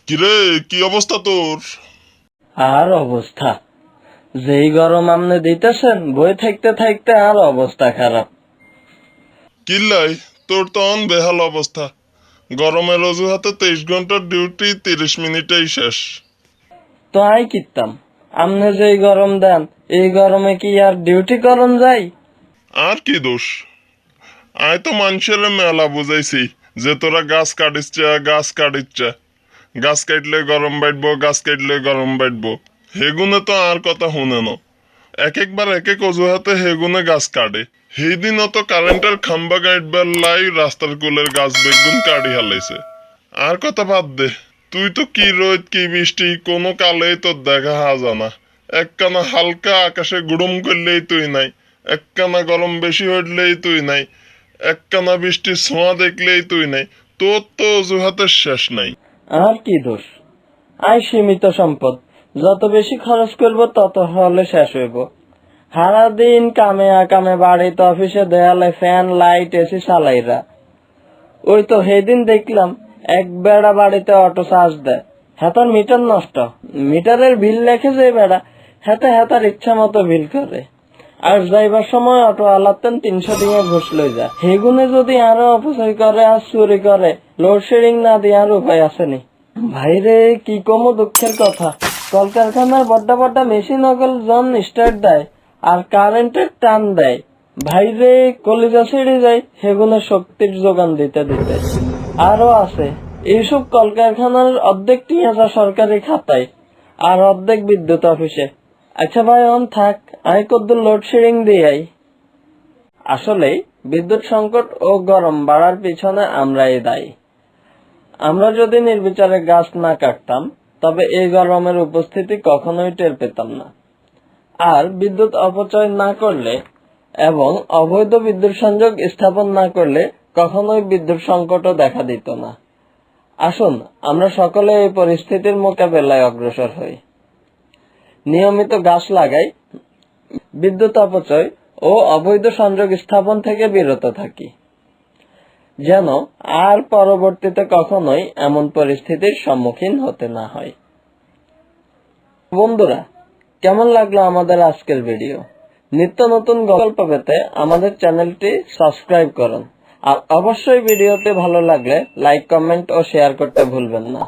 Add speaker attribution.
Speaker 1: কিরে, কি অবস্থা তোর?
Speaker 2: আর অবস্থা, যেই গরম আমনে দিতেছেন বই থাকতে থাকতে আর অবস্থা খারাপ।
Speaker 1: কিল্লাই, তোর তো বেহাল অবস্থা। গরমের অজুহাতে 23 ঘন্টার ডিউটি 30 মিনিটেই শেষ।
Speaker 2: তো আই কিতাম, আমনে যেই গরম দেন এই গরমে কি আর ডিউটি করন যাই?
Speaker 1: আর কি দোষ? আয় তো মানুষের মেলা বুঝাইছি যে তোরা গাছ কাটিচ্ছা, গাছ কাটিচ্ছা, গাছ কাটলে গরম বাড়বো, গাছ কাটলে গরম বাড়বো। হেগুনে তো আর কথা শুনে ন। একবার এক এক অজুহাতে হেগুনে গাছ কাটে। সেইদিনও তো কারেন্টের খাম্বা গাইডবার লাই রাস্তার কুলের গাছ বেগুন কাটি হালাইছে। আর কথা বাদ দে, তুই তো কি রোদ কি বৃষ্টি কোনো কালেই তোর দেখা হাজানা। একখানা হালকা আকাশে গুড়ুম করলেই তুই নাই, একখানা গরম বেশি হইলেই তুই নাই, একখানা বৃষ্টির ছোঁয়া দেখলেই তুই নাই। তোর তো অজুহাতের শেষ নাই।
Speaker 2: আর কি দোষ? আই সীমিত সম্পদ, যত বেশি খরচ করব তত হলে শেষ হইব। সারাদিন কামে আকামে বাড়িতে অফিসে দেয়ালে ফ্যান লাইট এসি চালাইরা। ওই তো সেদিন দেখলাম এক বেড়া বাড়িতে অটো চার্জ দেয়, হেতার মিটার নষ্ট, মিটারের বিল লেখে যে বেড়া, হেতার ইচ্ছা মতো বিল করে। আর যাইবার সময় অটো আলাতেন 300 দিয়ে ঘুষ লই যায়। হেগুনে যদি আরো অপচয় করে আর চুরি করে, লোডশেডিং না দিয়ে আর উপায় আসেনি। ভাইরে কি কমো দুঃখের কথা, কলকারখানার বড্ডা বড্ডা মেশিন অগল জন স্টার্ট দেয় আর কারেন্টের টান দেয়। ভাইরে কলিজা ছেড়ে যায় সেগুলো শক্তির যোগান দিতে দিতে। আরো আছে, এইসব কলকারখানার অর্ধেক টিয়া সরকারি খাতায় আর অর্ধেক বিদ্যুৎ অফিসে। আচ্ছা ভাই অন থাক, আমি কদ্দুর লোডশেডিং দিয়াই। আসলে বিদ্যুৎ সংকট ও গরম বাড়ার পিছনে আমরাই দায়ী। আমরা যদি নির্বিচারে গাছ না কাটতাম তবে এই গরমের উপস্থিতি কখনোই টের পেতাম না। আর বিদ্যুৎ অপচয় না করলে এবং অবৈধ বিদ্যুৎ সংযোগ স্থাপন না করলে কখনোই বিদ্যুৎ সংকটও দেখা দিত না। আসুন আমরা সকলে এই পরিস্থিতির মোকাবেলায় অগ্রসর হই, নিয়মিত গাছ লাগাই, বিদ্যুৎ অপচয় ও অবৈধ সংযোগ স্থাপন থেকে বিরত থাকি, যেন আর পরবর্তীতে কখনোই এমন পরিস্থিতির সম্মুখীন হতে না হয়। বন্ধুরা, কেমন লাগলো আমাদের আজকের ভিডিও? নিত্য নতুন গল্প পেতে আমাদের চ্যানেলটি সাবস্ক্রাইব করুন আর অবশ্যই ভিডিওটি ভালো লাগলে লাইক, কমেন্ট ও শেয়ার করতে ভুলবেন না।